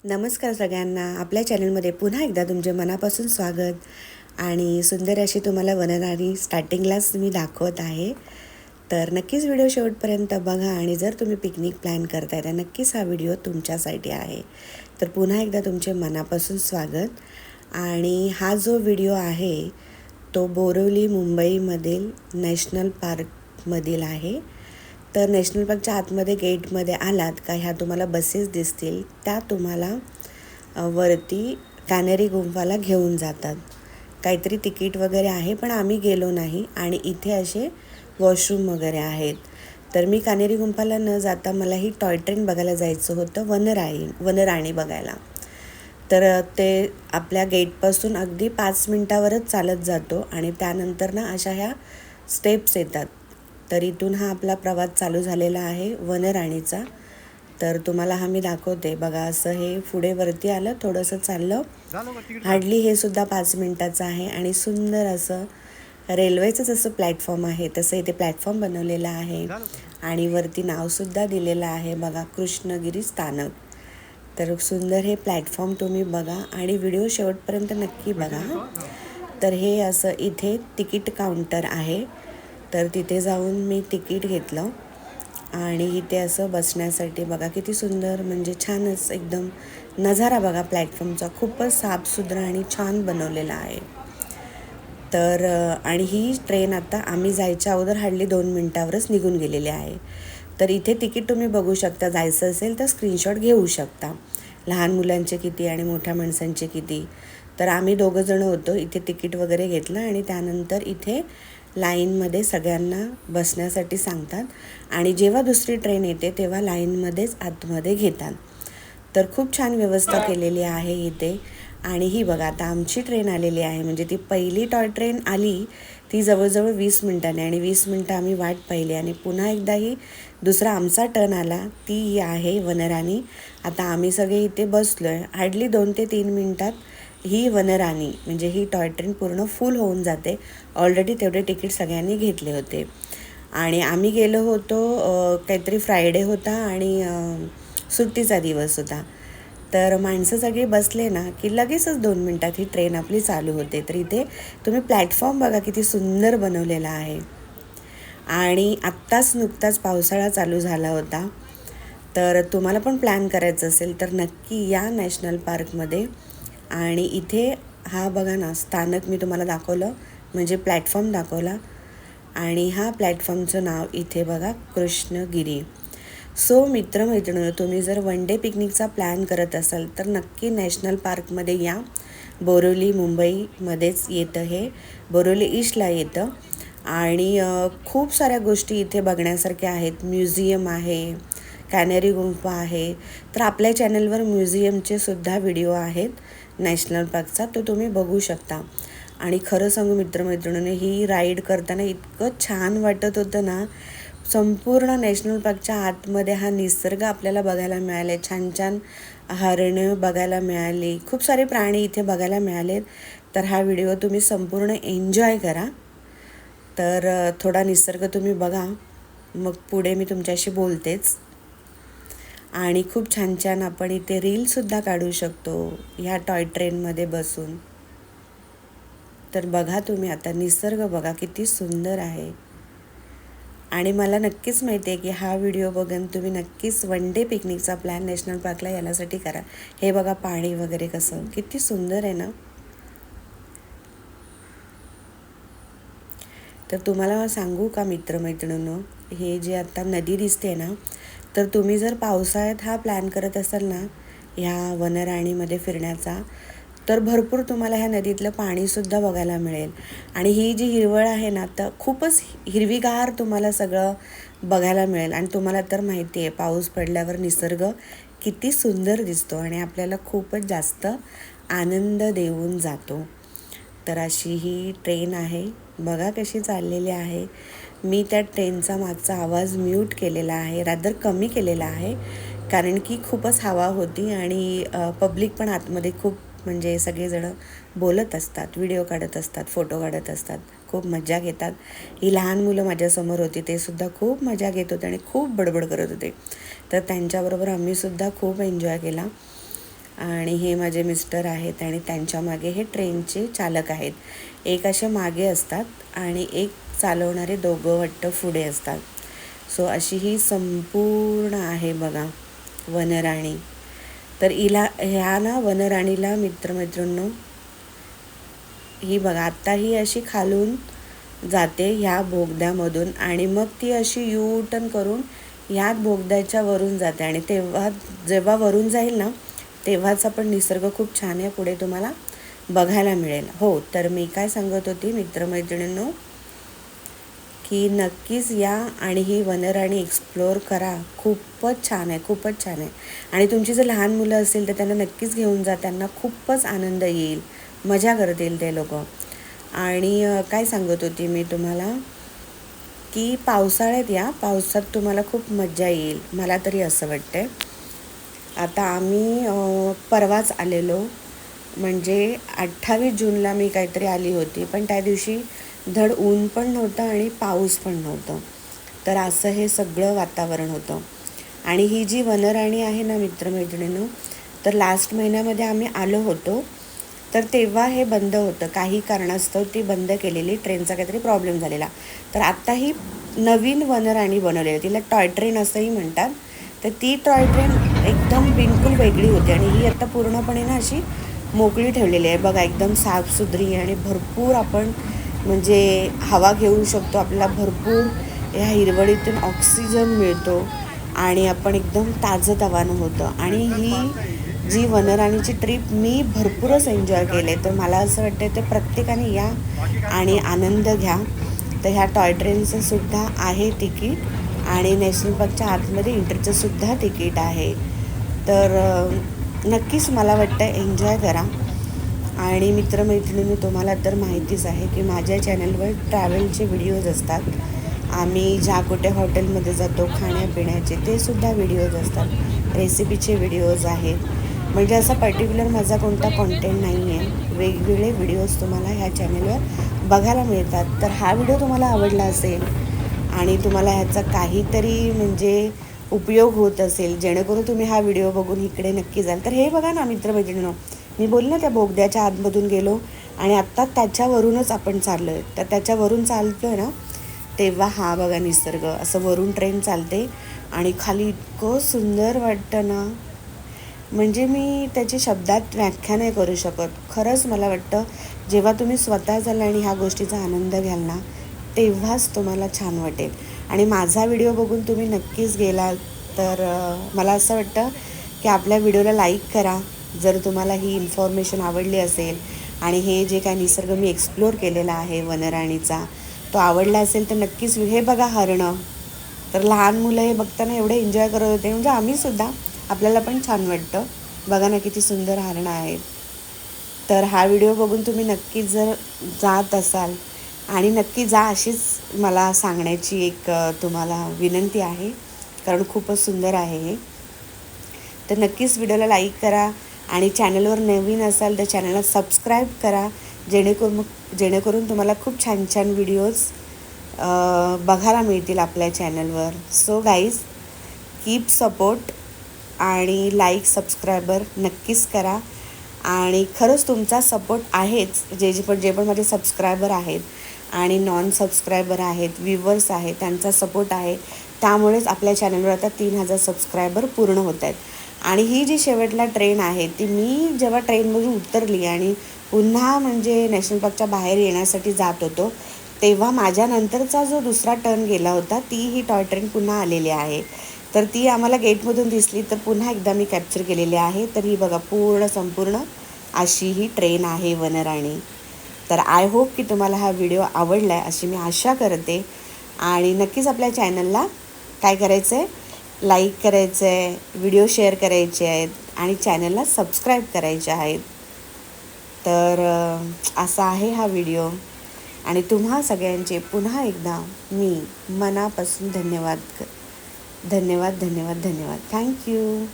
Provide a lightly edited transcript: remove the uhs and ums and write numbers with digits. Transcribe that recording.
नमस्कार सगळ्यांना. आपल्या चॅनलमध्ये पुन्हा एकदा तुमचे मनापासून स्वागत. आणि सुंदर अशी तुम्हाला वनराणी स्टार्टिंगलाच मी दाखवत आहे. तर नक्कीच व्हिडिओ शेवटपर्यंत बघा आणि जर तुम्ही पिकनिक प्लॅन करताय तर नक्कीच हा व्हिडिओ तुमच्यासाठी आहे. तर पुन्हा एकदा तुमचे मनापासून स्वागत. आणि हा जो व्हिडिओ आहे तो बोरिवली मुंबईमधील नॅशनल पार्कमधील आहे. तर नॅशनल पार्कच्या आतमध्ये गेटमध्ये आलात का ह्या तुम्हाला बसेस दिसतील, त्या तुम्हाला वरती कॅनरी गुंफाला घेऊन जातात. काहीतरी तिकीट वगैरे आहे पण आम्ही गेलो नाही. आणि इथे असे वॉशरूम वगैरे आहेत. तर मी कॅनरी गुंफाला न जाता मला ही टॉय ट्रेन बघायला जायचं होतं, वनराणी बघायला. तर ते आपल्या गेटपासून अगदी 5 मिनटावरच चालत जातो आणि त्यानंतर ना अशा ह्या स्टेप्स येतात. तर इथून हा आपला प्रवास चालू झालेला आहे वनराणीचा. तर तुम्हाला हा मी दाखवते बघा. असं हे पुढे वरती आलं, थोडंसं चाललं, हार्डली हे सुद्धा 5 मिनटाचं आहे. आणि सुंदर असं रेल्वेचं जसं प्लॅटफॉर्म आहे तसं इथे प्लॅटफॉर्म बनवलेलं आहे. आणि वरती नावसुद्धा दिलेलं आहे बघा, कृष्णगिरी स्थानक. तर सुंदर हे प्लॅटफॉर्म तुम्ही बघा आणि व्हिडिओ शेवटपर्यंत नक्की बघा. तर हे असं इथे तिकीट काउंटर आहे. तर तिथे जाऊन मी तिकीट घेतलं आणि इथे असं बसण्यासाठी बघा किती सुंदर, म्हणजे छानच एकदम नजारा बघा प्लॅटफॉर्मचा. खूपच साफसुथरा आणि छान बनवलेला आहे. तर आणि ही ट्रेन आता आम्ही जायच्या अगोदर हार्डली 2 मिनटावरच निघून गेलेली आहे. तर इथे तिकीट तुम्ही बघू शकता. जायचं असेल तर स्क्रीनशॉट घेऊ शकता. लहान मुलांचे किती आणि मोठ्या माणसांचे किती. तर आम्ही 2 जण होतो. इथे तिकीट वगैरे घेतलं आणि त्यानंतर इथे लाईनमध्ये सगळ्यांना बसण्यासाठी सांगतात. आणि जेव्हा दुसरी ट्रेन येते तेव्हा लाईनमध्येच आतमध्ये घेतात. तर खूप छान व्यवस्था केलेली आहे इथे. आणि ही बघा आता आमची ट्रेन आलेली आहे. म्हणजे ती पहिली टॉय ट्रेन आली ती जवळजवळ 20 मिनटाने, आणि 20 मिनटं आम्ही वाट पाहिली. आणि पुन्हा एकदाही दुसरा आमचा टर्न आला, ती आहे वनराणी. आता आम्ही सगळे इथे बसलो आहे. हार्डली 2 ते 3 मिनटात ही वनराणी म्हणजे ही टॉय ट्रेन पूर्ण फुल होऊन जाते. ऑलरेडी तेवढे तिकीट सगळ्यांनी घेतले होते. आणि आम्ही गेलो होतो काहीतरी फ्रायडे होता आणि सुट्टीचा दिवस होता. तर माणसं सगळी बसले ना की लगेचच 2 मिनटात ही ट्रेन आपली चालू होते. तर इथे तुम्ही प्लॅटफॉर्म बघा किती सुंदर बनवलेला आहे. आणि आत्ताच नुकताच पावसाळा चालू झाला होता. तर तुम्हाला पण प्लॅन करायचं असेल तर नक्की या नॅशनल पार्कमध्ये. आणि इथे हा बघा ना स्थानक मी तुम्हाला दाखवलं, म्हणजे प्लॅटफॉर्म दाखवला. आणि हा प्लॅटफॉर्मचं नाव इथे बघा, कृष्णगिरी. सो मित्रमैत्रिणींनो, तुम्ही जर वन डे पिकनिकचा प्लॅन करत असाल तर नक्की नॅशनल पार्कमध्ये या. बोरिवली मुंबईमध्येच येतं हे, बोरिवली ईस्टला येतं. आणि खूप साऱ्या गोष्टी इथे बघण्यासारख्या आहेत. म्युझियम आहे, कॅनरी गुंफा आहे. तर आपल्या चॅनलवर म्युझियमचे सुद्धा व्हिडिओ आहेत नॅशनल पार्कचा, तो तुम्ही बघू शकता. आणि खरं सांगू मित्रमैत्रिणींनो, ही राईड करताना इतकं छान वाटत होतं ना. संपूर्ण नॅशनल पार्कच्या आतमध्ये हा निसर्ग आपल्याला बघायला मिळाले. छान छान हरणं बघायला मिळाली, खूप सारे प्राणी इथे बघायला मिळालेत. तर हा व्हिडिओ तुम्ही संपूर्ण एन्जॉय करा. तर थोडा निसर्ग तुम्ही बघा, मग पुढे मी तुमच्याशी बोलतेच. आणि खूप छान छान आपण इथे रीलसुद्धा काढू शकतो ह्या टॉय ट्रेनमध्ये बसून. तर बघा तुम्ही आता निसर्ग बघा किती सुंदर आहे. आणि मला नक्कीच माहिती आहे की हा व्हिडिओ बघून तुम्ही नक्कीच वन डे पिकनिकचा प्लॅन नॅशनल पार्कला यासाठी करा. हे बघा पाणी वगैरे कसं किती सुंदर आहे ना. तर तुम्हाला सांगू का मित्रमैत्रिणींनो, हे जे आता नदी दिसते ना, तर तुम्ही जर पावसाळ्यात हा प्लॅन करत असाल ना ह्या वनराणीमध्ये फिरण्याचा, तर भरपूर तुम्हाला ह्या नदीतलं पाणीसुद्धा बघायला मिळेल. आणि ही जी हिरवळ आहे ना, तर खूपच हिरवीगार तुम्हाला सगळं बघायला मिळेल. आणि तुम्हाला तर माहिती आहे पाऊस पडल्यावर निसर्ग किती सुंदर दिसतो आणि आपल्याला खूपच जास्त आनंद देऊन जातो. तर अशी ही ट्रेन आहे बघा कशी चाललेली आहे. मी त्या ट्रेनचा मागचा आवाज म्यूट केलेला आहे, रादर कमी केलेला आहे, कारण की खूपच हवा होती. आणि पब्लिक पण आतमध्ये खूप, म्हणजे सगळेजणं बोलत असतात, व्हिडिओ काढत असतात, फोटो काढत असतात, खूप मजा घेतात. ही लहान मुलं माझ्यासमोर होती, ते सुद्धा खूप मजा घेत होते आणि खूप बडबड करत होते. तर त्यांच्याबरोबर आम्हीसुद्धा खूप एन्जॉय केला. आणि हे माझे मिस्टर आहेत आणि त्यांच्या मागे हे ट्रेनचे चालक आहेत. एक असे मागे असतात आणि एक चालवणारे दोघं वाटतं पुढे असतात. सो अशी ही संपूर्ण आहे बघा वनराणी. तर ह्या ना वनराणीला मित्रमैत्रिणींनो, ही बघा आत्ता ही अशी खालून जाते ह्या बोगद्यामधून आणि मग ती अशी यू टर्न करून ह्या बोगद्याच्या वरून जाते आणि जेव्हा वरून जाईल ना तेव्हाच आपण निसर्ग खूप छान आहे पुढे तुम्हाला बघायला मिळेल. हो, तर मी काय सांगत होती मित्रमैत्रिणींनो, की नक्कीच या आणि ही वनराणी एक्सप्लोअर करा. खूपच छान आहे, खूपच छान आहे. आणि तुमची जर लहान मुलं असतील तर त्यांना नक्कीच घेऊन जा. त्यांना खूपच आनंद येईल, मजा करतील ते लोक. आणि काय सांगत होती मी तुम्हाला, की पावसाळ्यात या, पावसात तुम्हाला खूप मजा येईल, मला तरी असं वाटतं. आता आम्ही परवाच आलेलो, म्हणजे 28 जूनला मी काहीतरी आली होती, पण त्या दिवशी धड ऊन पण नव्हतं आणि पाऊस पण नव्हतं. तर असं हे सगळं वातावरण होतं. आणि ही जी वनराणी आहे ना मित्रमैत्रिणींनो, तर लास्ट महिन्यामध्ये आम्ही आलो होतो, तर तेव्हा हे बंद होतं. काही कारणास्तव ती बंद केलेली, ट्रेनचा काहीतरी प्रॉब्लेम झालेला. तर आत्ता ही नवीन वनराणी बनवलेली, तिला टॉय ट्रेन असंही म्हणतात. तर ती टॉय ट्रेन एकदम बिलकुल वेगळी होती आणि ही आता पूर्णपणे ना अशी मोकळी ठेवलेली आहे बघा, एकदम साफसुथरी आणि भरपूर आपण म्हणजे हवा घेऊ शकतो. आपल्याला भरपूर ह्या हिरवळीतून ऑक्सिजन मिळतो आणि आपण एकदम ताजंतवानं होतं. आणि ही जी वनराणीची ट्रिप मी भरपूरच एन्जॉय केले. तर मला असं वाटतं ते प्रत्येकाने या आणि आनंद घ्या. तर ह्या टॉय ट्रेनचं सुद्धा आहे तिकीट आणि नॅशनल पार्कच्या आतमध्ये एंट्रीचं सुद्धा तिकीट आहे. तर नक्कीच मला वाटतं एन्जॉय करा. आणि मित्रमैत्रिणींनी तुम्हाला तर माहितीच आहे की माझ्या चॅनलवर ट्रॅव्हलचे व्हिडिओज असतात. आम्ही ज्या कुठे हॉटेलमध्ये जातो खाण्यापिण्याचे ते सुद्धा व्हिडिओज असतात, रेसिपीचे व्हिडिओज आहेत. म्हणजे असा पर्टिक्युलर माझा कोणता कॉन्टेंट नाही आहे, वेगवेगळे व्हिडिओज तुम्हाला ह्या चॅनलवर बघायला मिळतात. तर हा व्हिडिओ तुम्हाला आवडला असेल आणि तुम्हाला ह्याचा काहीतरी म्हणजे उपयोग होत असेल, जेणेकरून तुम्ही हा व्हिडिओ बघून इकडे नक्की जाल. तर हे बघा ना मित्रमैत्रिणींनो, मी बोलले ना त्या बोगद्याच्या आतमधून गेलो आणि आत्ता त्याच्यावरूनच आपण चाललो आहे. तर त्याच्यावरून चालतो आहे ना, तेव्हा हा बघा निसर्ग, असं वरून ट्रेन चालते आणि खाली इतकं सुंदर वाटतं ना, म्हणजे मी त्याची शब्दात व्याख्या नाही करू शकत. खरंच मला वाटतं जेव्हा तुम्ही स्वतः जाल आणि ह्या गोष्टीचा आनंद घ्याल ना, तेव्हाच तुम्हाला छान वाटेल. आणि माझा व्हिडिओ बघून तुम्ही नक्कीच गेलात तर मला असं वाटतं की आपल्या व्हिडिओला लाईक करा जर तुम्हाला ही इन्फॉर्मेशन आवडली असेल. आणि हे जे काय निसर्ग मी एक्सप्लोअर केलेला आहे वनराणीचा, तो आवडला असेल तर नक्कीच. हे बघा हरणं, तर लहान मुलं हे बघताना एवढे एन्जॉय करत होते, म्हणजे आम्हीसुद्धा, आपल्याला पण छान वाटतं. बघा ना किती सुंदर हरणं आहेत. तर हा व्हिडिओ बघून तुम्ही नक्कीच जर जात असाल आणि नक्की जा अशीच मला सांगण्याची एक तुम्हाला विनंती आहे, कारण खूपच सुंदर आहे हे. तर नक्कीच व्हिडिओला लाईक करा आणि चॅनलवर नवीन असाल तर चॅनलला सबस्क्राईब करा, जेणेकरून तुम्हाला खूप छान छान व्हिडिओज बघायला मिळतील आपल्या चॅनलवर. सो गाईज, कीप सपोर्ट आणि लाईक सबस्क्रायबर नक्कीच करा. आणि खरंच तुमचा सपोर्ट आहेच, जे पण माझे सबस्क्रायबर आहेत आणि नॉन सबस्क्रायबर आहेत, व्ह्यूवर्स आहेत, त्यांचा सपोर्ट आहे. त्यामुळेच आपल्या चॅनलवर आता 3000 सबस्क्रायबर पूर्ण होत आहेत. आणि ही जी शेवटला ट्रेन आहे ती मी जेव्हा ट्रेनमधून उतरली आणि पुन्हा म्हणजे नॅशनल पार्कच्या बाहेर येण्यासाठी जात होतो, तेव्हा माझ्यानंतरचा जो दुसरा टर्न गेला होता ती ही टॉय ट्रेन पुन्हा आलेली आहे. तर ती आम्हाला गेटमधून दिसली तर पुन्हा एकदा मी कॅप्चर केलेली आहे. तर ही बघा संपूर्ण अशी ही ट्रेन आहे वनराणी. तर आय होप की तुम्हाला हा व्हिडिओ आवडला आहे अशी मी आशा करते. आणि नक्कीच आपल्या चॅनलला काय करायचं आहे, लाईक करायचं आहे, व्हिडिओ शेअर करायचे आहेत आणि चॅनलला सबस्क्राईब करायचे आहेत. तर असा आहे हा व्हिडिओ. आणि तुम्हा सगळ्यांचे पुन्हा एकदा मी मनापासून धन्यवाद. धन्यवाद. थँक्यू.